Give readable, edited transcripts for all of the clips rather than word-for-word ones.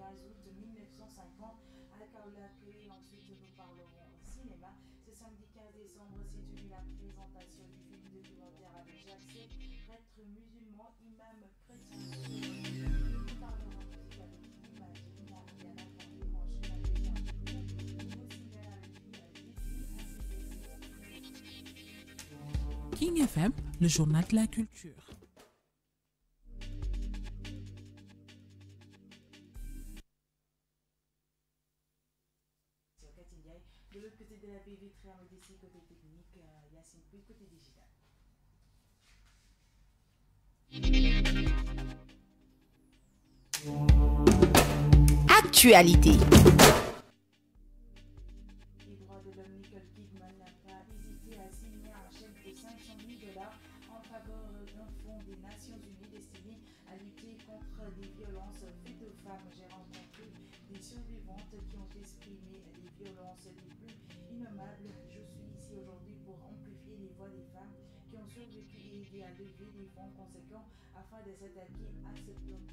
15 août 1950 à Kaolack. Et ensuite, nous parlerons cinéma. Ce samedi 15 décembre s'est tenue la présentation du film documentaire avec Jacques C, prêtre musulman, imam chrétien. Nous parlerons musique avec l'image Nina Yana Kandé, enchaîne avec un nouveau single avec King FM, le journal de la culture. De l'autre côté de la baie vitrée, Modestie côté technique, Yacine Pouy côté digital. Actualité. Les droits de l'homme Nicole Kidman n'a pas hésité à signer un chèque de 500 000 dollars en faveur d'un fonds des Nations Unies destiné à lutter contre les violences faites aux femmes. J'ai rencontré des survivantes qui ont exprimé les violences les plus innommables. Je suis ici aujourd'hui pour amplifier les voix des femmes qui ont survécu et aider à lever les fonds conséquents afin de s'attaquer à ce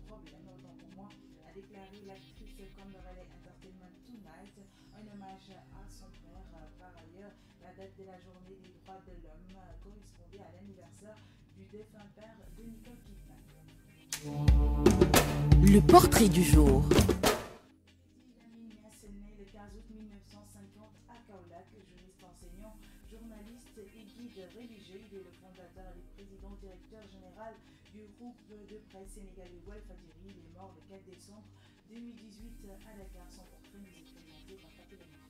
problème. Autant pour moi, a déclaré l'actrice comme le relais Entertainment Tonight, un hommage à son père. Par ailleurs, la date de la journée des droits de l'homme correspondait à l'anniversaire du défunt père de Nicole Kidman. Le portrait du jour. Niasse né le 15 août 1950 à Kaolack, juriste enseignant, journaliste et guide religieux. Il est le fondateur et le président directeur général du groupe de presse sénégalais Walfadjri. Il est mort le 4 décembre 2018 à Dakar. Son portrait nous est présenté par Patrick Lamine.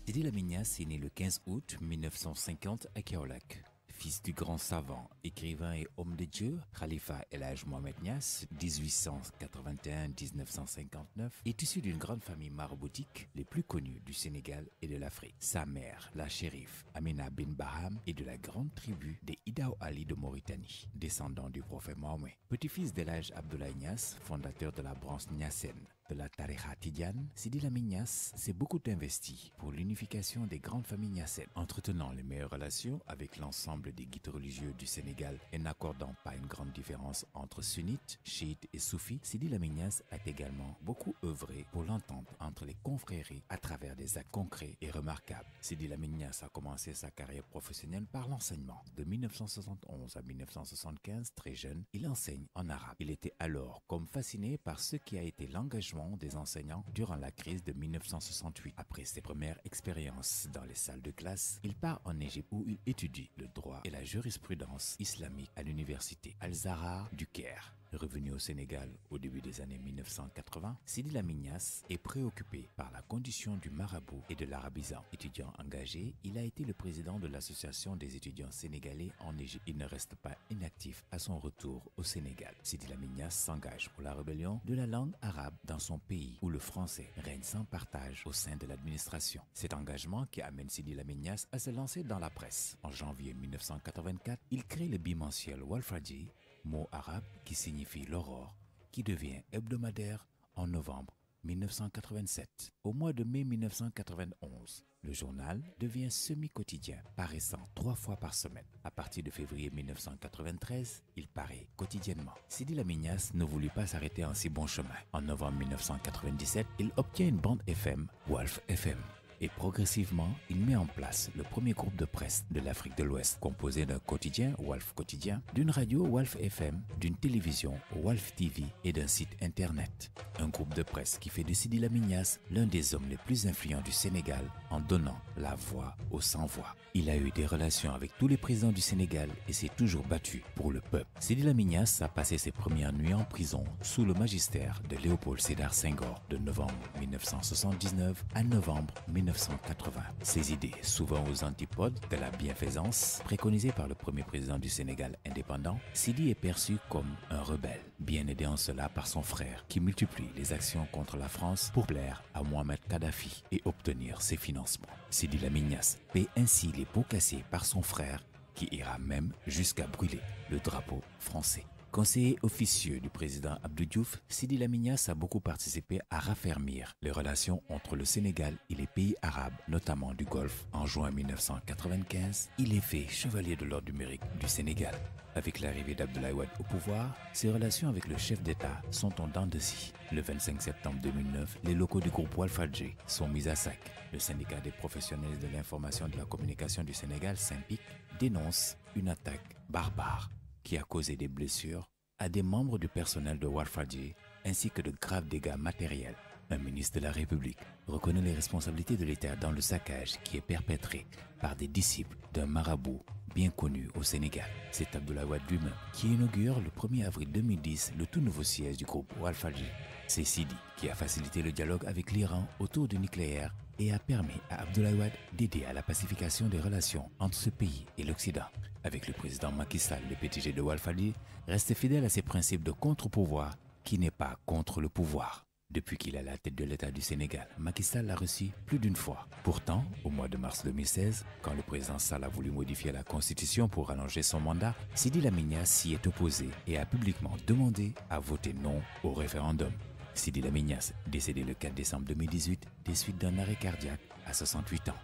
Sidi Lamine Niasse est né le 15 août 1950 à Kaolack. Fils du grand savant, écrivain et homme de Dieu, Khalifa El Hadj Mohamed Niasse, 1881-1959, est issu d'une grande famille maraboutique, les plus connues du Sénégal et de l'Afrique. Sa mère, la shérif Amina bin Baham, est de la grande tribu des Idaw Ali de Mauritanie, descendant du prophète Mahomet. Petit-fils d'El Hadj Abdoulaye Niasse, fondateur de la branche Niassène de la Tariqa Tidiane, Sidi Lamine Niasse s'est beaucoup investi pour l'unification des grandes familles niassènes, entretenant les meilleures relations avec l'ensemble des guides religieux du Sénégal et n'accordant pas une grande différence entre sunnites, chiites et soufis. Sidi Lamine Niasse a également beaucoup œuvré pour l'entente entre les confréries à travers des actes concrets et remarquables. Sidi Lamine Niasse a commencé sa carrière professionnelle par l'enseignement. De 1971 à 1975, très jeune, il enseigne en arabe. Il était alors comme fasciné par ce qui a été l'engagement des enseignants durant la crise de 1968. Après ses premières expériences dans les salles de classe, il part en Égypte où il étudie le droit et la jurisprudence islamique à l'université Al-Zahra du Caire. Revenu au Sénégal au début des années 1980, Sidi Lamine Niasse est préoccupé par la condition du marabout et de l'arabisant. Étudiant engagé, il a été le président de l'association des étudiants sénégalais en Égypte. Il ne reste pas inactif à son retour au Sénégal. Sidi Lamine Niasse s'engage pour la rébellion de la langue arabe dans son pays où le français règne sans partage au sein de l'administration. Cet engagement qui amène Sidi Lamine Niasse à se lancer dans la presse. En janvier 1984, il crée le bimensuel Walfadjri, mot arabe qui signifie l'aurore, qui devient hebdomadaire en novembre 1987. Au mois de mai 1991, le journal devient semi-quotidien, paraissant 3 fois par semaine. À partir de février 1993, il paraît quotidiennement. Sidi Lamine Niasse ne voulut pas s'arrêter en si bon chemin. En novembre 1997, il obtient une bande FM, Walf FM. Et progressivement, il met en place le premier groupe de presse de l'Afrique de l'Ouest, composé d'un quotidien, Walf Quotidien, d'une radio, Walf FM, d'une télévision, Walf TV et d'un site internet. Un groupe de presse qui fait de Sidi Lamine Niasse l'un des hommes les plus influents du Sénégal en donnant la voix aux sans-voix. Il a eu des relations avec tous les présidents du Sénégal et s'est toujours battu pour le peuple. Sidi Lamine Niasse a passé ses premières nuits en prison sous le magistère de Léopold Sédar Senghor de novembre 1979 à novembre 1980. Ses idées, souvent aux antipodes de la bienfaisance préconisée par le premier président du Sénégal indépendant, Sidi est perçu comme un rebelle, bien aidé en cela par son frère qui multiplie les actions contre la France pour plaire à Mohamed Kadhafi et obtenir ses financements. Sidi Lamine Niasse paie ainsi les pots cassés par son frère qui ira même jusqu'à brûler le drapeau français. Conseiller officieux du président Abdou Diouf, Sidi Lamine Niasse a beaucoup participé à raffermir les relations entre le Sénégal et les pays arabes, notamment du Golfe. En juin 1995, il est fait chevalier de l'ordre du mérite du Sénégal. Avec l'arrivée d'Abdoulaye Wade au pouvoir, ses relations avec le chef d'État sont en dents de scie. Le 25 septembre 2009, les locaux du groupe Walfadjri sont mis à sac. Le syndicat des professionnels de l'information et de la communication du Sénégal, SYNPIC, dénonce une attaque barbare qui a causé des blessures à des membres du personnel de Walfadjri ainsi que de graves dégâts matériels. Un ministre de la République reconnaît les responsabilités de l'État dans le saccage qui est perpétré par des disciples d'un marabout bien connu au Sénégal. C'est Abdoulaye Wade lui-même qui inaugure le 1er avril 2010 le tout nouveau siège du groupe Walfadjri. C'est Sidi qui a facilité le dialogue avec l'Iran autour du nucléaire et a permis à Abdoulaye Wade d'aider à la pacification des relations entre ce pays et l'Occident. Avec le président Macky Sall, le PDG de Walfadjri reste fidèle à ses principes de contre-pouvoir qui n'est pas contre le pouvoir. Depuis qu'il est à la tête de l'État du Sénégal, Macky Sall l'a reçu plus d'une fois. Pourtant, au mois de mars 2016, quand le président Sall a voulu modifier la Constitution pour rallonger son mandat, Sidi Lamine Niasse s'y est opposé et a publiquement demandé à voter non au référendum. Sidi Lamine Niasse, décédé le 4 décembre 2018 des suites d'un arrêt cardiaque à 68 ans.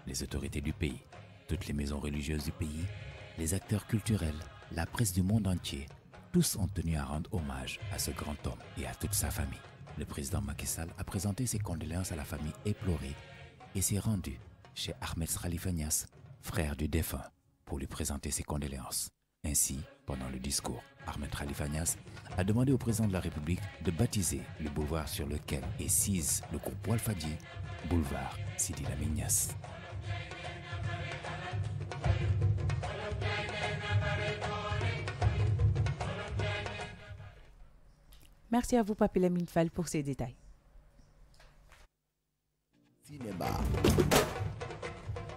Les autorités du pays, toutes les maisons religieuses du pays, les acteurs culturels, la presse du monde entier, tous ont tenu à rendre hommage à ce grand homme et à toute sa famille. Le président Macky Sall a présenté ses condoléances à la famille éplorée et s'est rendu chez Ahmed Khalifa Niasse, frère du défunt, pour lui présenter ses condoléances. Ainsi, pendant le discours, Ahmed Khalifa Niasse a demandé au président de la République de baptiser le boulevard sur lequel est sise le groupe Walfadjri, boulevard Sidi Lamine Niasse. Merci à vous, Papi Lamine Fall, pour ces détails. Cinéma.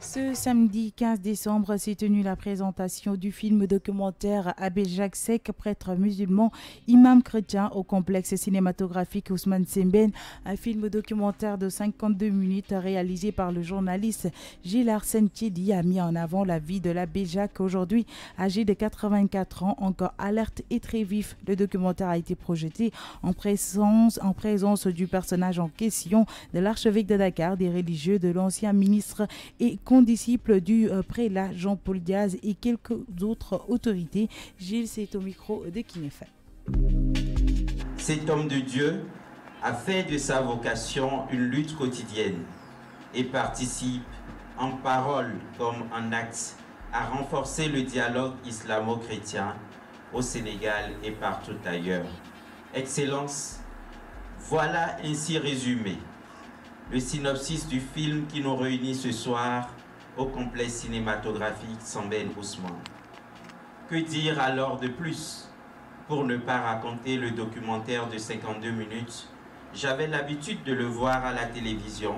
Ce samedi 15 décembre s'est tenue la présentation du film documentaire Abbé Jacques Seck, prêtre musulman, imam chrétien au complexe cinématographique Ousmane Sembène. Un film documentaire de 52 minutes réalisé par le journaliste Gilles Arsène Thiedy a mis en avant la vie de l'abbé Jacques, aujourd'hui âgé de 84 ans, encore alerte et très vif. Le documentaire a été projeté en présence du personnage en question, de l'archevêque de Dakar, des religieux, de l'ancien ministre et disciple du prélat Jean-Paul Diaz et quelques autres autorités. Gilles, c'est au micro de Kinefa. Cet homme de Dieu a fait de sa vocation une lutte quotidienne et participe en parole comme en acte à renforcer le dialogue islamo-chrétien au Sénégal et partout ailleurs. Excellence, voilà ainsi résumé le synopsis du film qui nous réunit ce soir au complexe cinématographique Sembène Ousmane. Que dire alors de plus? Pour ne pas raconter le documentaire de 52 minutes, j'avais l'habitude de le voir à la télévision,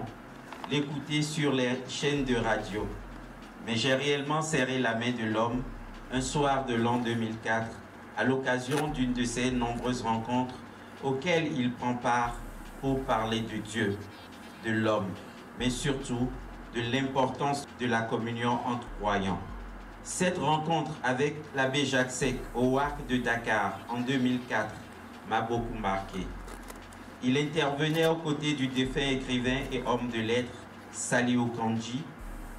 l'écouter sur les chaînes de radio. Mais j'ai réellement serré la main de l'homme un soir de l'an 2004 à l'occasion d'une de ces nombreuses rencontres auxquelles il prend part pour parler de Dieu, de l'homme, mais surtout de l'importance de la communion entre croyants. Cette rencontre avec l'abbé Jacques Seck au WAC de Dakar en 2004 m'a beaucoup marqué. Il intervenait aux côtés du défunt écrivain et homme de lettres Saliou Kandji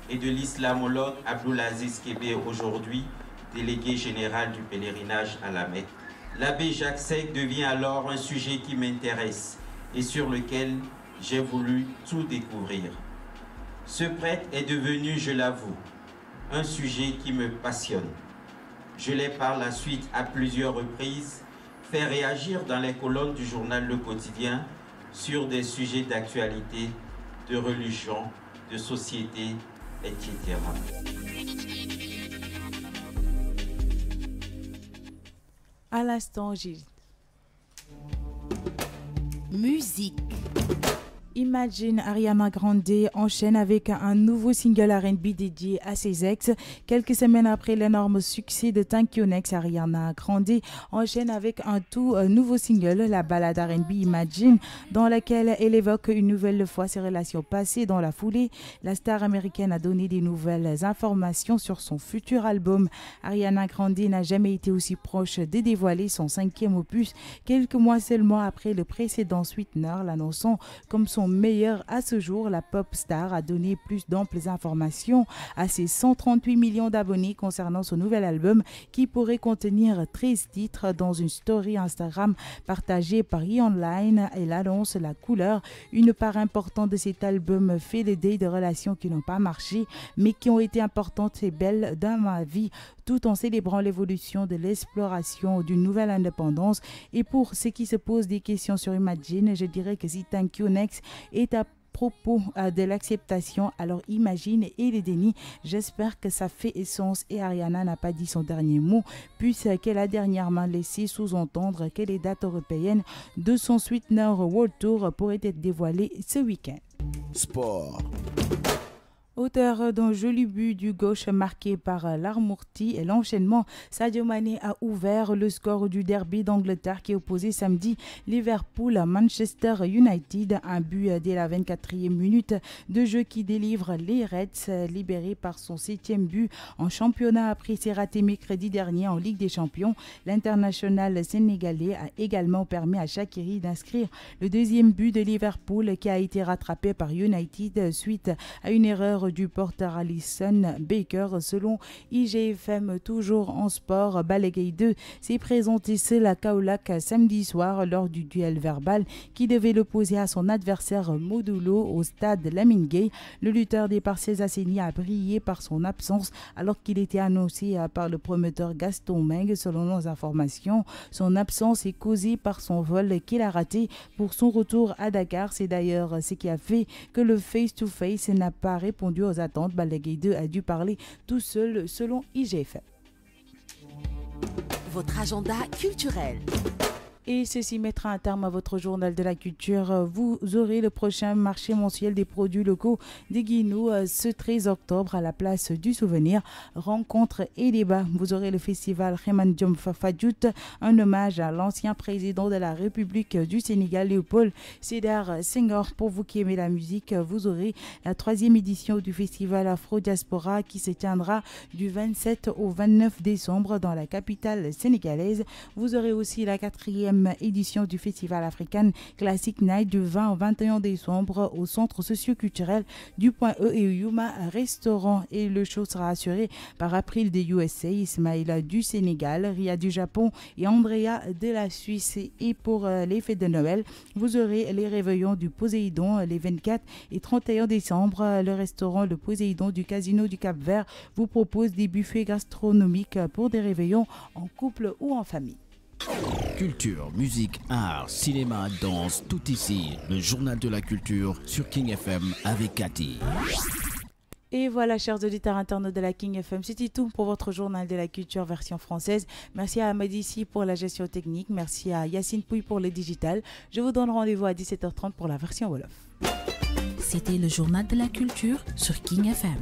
et de l'islamologue Abdoulaziz Kébé, aujourd'hui délégué général du pèlerinage à la Mecque. L'abbé Jacques Seck devient alors un sujet qui m'intéresse et sur lequel j'ai voulu tout découvrir. Ce prêtre est devenu, je l'avoue, un sujet qui me passionne. Je l'ai par la suite à plusieurs reprises fait réagir dans les colonnes du journal Le Quotidien sur des sujets d'actualité, de religion, de société, etc. À l'instant, Gilles. Musique. Imagine, Ariana Grande enchaîne avec un nouveau single R&B dédié à ses ex. Quelques semaines après l'énorme succès de Thank You Next, Ariana Grande enchaîne avec un tout nouveau single, la ballade R&B Imagine, dans laquelle elle évoque une nouvelle fois ses relations passées. Dans la foulée, la star américaine a donné des nouvelles informations sur son futur album. Ariana Grande n'a jamais été aussi proche de dévoiler son 5e opus, quelques mois seulement après le précédent Sweetener, l'annonçant comme son meilleur à ce jour. La pop star a donné plus d'amples informations à ses 138 millions d'abonnés concernant son nouvel album qui pourrait contenir 13 titres. Dans une story Instagram partagée par E-Online, elle annonce la couleur. Une part importante de cet album fait le deuil de relations qui n'ont pas marché mais qui ont été importantes et belles dans ma vie, tout en célébrant l'évolution de l'exploration d'une nouvelle indépendance. Et pour ceux qui se posent des questions sur Imagine, je dirais que si Thank You Next est à propos de l'acceptation, alors Imagine et le déni, j'espère que ça fait essence. Et Ariana n'a pas dit son dernier mot puisqu'elle a dernièrement laissé sous-entendre que les dates européennes de son Sweetener World Tour pourraient être dévoilées ce week-end. Sport. Auteur d'un joli but du gauche marqué par l'Armourti et l'enchaînement, Sadio Mané a ouvert le score du derby d'Angleterre qui opposait samedi Liverpool à Manchester United. Un but dès la 24e minute de jeu qui délivre les Reds, libérés par son 7e but en championnat après ses ratés mercredi dernier en Ligue des Champions. L'international sénégalais a également permis à Shaqiri d'inscrire le 2e but de Liverpool qui a été rattrapé par United suite à une erreur du porteur Alisson Baker. Selon IGFM, toujours en sport, Balaguer 2 s'est présenté seul à Kaolack samedi soir lors du duel verbal qui devait l'opposer à son adversaire Modulo au stade Lamine Gueye. Le lutteur des Parcelles Assainies a brillé par son absence alors qu'il était annoncé par le promoteur Gaston Meng. Selon nos informations, son absence est causée par son vol qu'il a raté pour son retour à Dakar. C'est d'ailleurs ce qui a fait que le face-to-face n'a pas répondu aux attentes. Balaguer 2 a dû parler tout seul selon IGFM. Votre agenda culturel. Et ceci mettra un terme à votre journal de la culture. Vous aurez le prochain marché mensuel des produits locaux des Guinou ce 13 octobre à la place du Souvenir. Rencontres et débats. Vous aurez le festival Remandium Fafadjout, un hommage à l'ancien président de la République du Sénégal, Léopold Sédar Senghor. Pour vous qui aimez la musique, vous aurez la 3e édition du festival Afro Diaspora qui se tiendra du 27 au 29 décembre dans la capitale sénégalaise. Vous aurez aussi la 4e édition du Festival African Classic Night du 20 au 21 décembre au centre socio-culturel du Point E et Yuma Restaurant. Et le show sera assuré par April des USA, Ismaïla du Sénégal, Ria du Japon et Andrea de la Suisse. Et pour les fêtes de Noël, vous aurez les réveillons du Poséidon les 24 et 31 décembre. Le restaurant Le Poséidon du Casino du Cap-Vert vous propose des buffets gastronomiques pour des réveillons en couple ou en famille. Culture, musique, art, cinéma, danse, tout ici. Le journal de la culture sur King FM avec Cathy. Et voilà, chers auditeurs internautes de la King FM, c'était tout pour votre journal de la culture version française. Merci à Amadissi pour la gestion technique. Merci à Yacine Pouy pour le digital. Je vous donne rendez-vous à 17h30 pour la version Wolof. C'était le journal de la culture sur King FM.